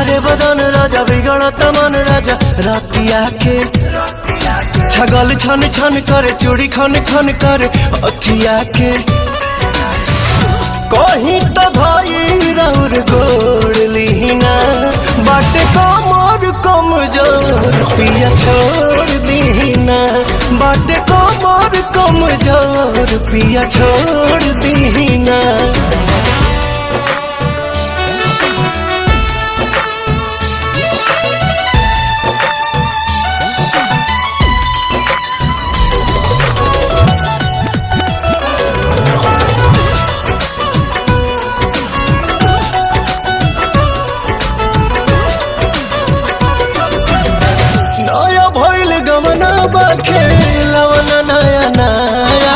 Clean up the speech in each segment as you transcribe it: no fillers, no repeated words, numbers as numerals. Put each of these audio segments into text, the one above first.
सिहारे बदन राजा बिगड़त मन राजा रातिया के छगल छन छन करे चूड़ी खन खन करे अखिया के कहीं तो भाई राउर गोड़ लीना बाटे कमर कमजोर पिया छोड़ दीना बाटे कमर कमजोर पिया छोड़ दीना नया नया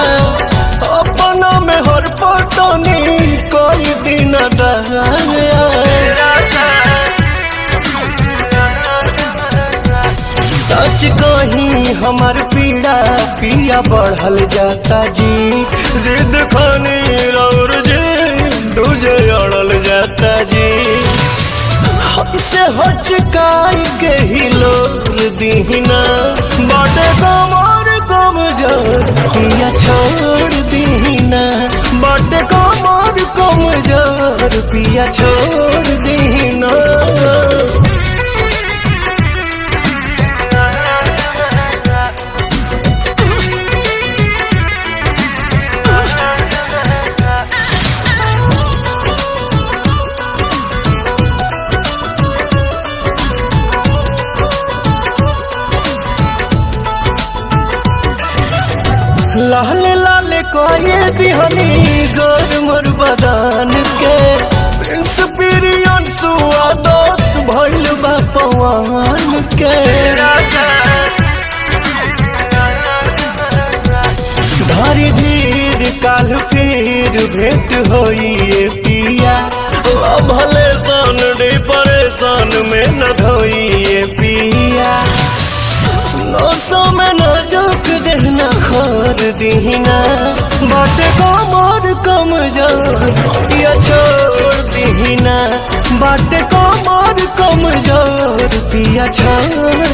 अपना में हर पटनी कोई दिन दया सच कहीं हमार पीड़ा पिया बढ़ल जाता जी जिद खानी और जी तुझे अड़ल जाता जी से हचकाई के ही लोर दीना बाटे कमर कमजोर पिया छोड़ दीना बाटे कमर कमजोर पिया छोड़ दीना लाल लाल कोई दिहनी गोर मोर बदान के प्रिंस पिरियन सुआदत भइल बा पवन के धारी धीर काल फिर भेंट होई पिया भले सन डिप्रेशन में न धोई पिया नौसो में न जोक देना खोर दीना बाटे कमर कमजोर पिया छोड़ दीना बाटे कमर कमजोर पिया छोड़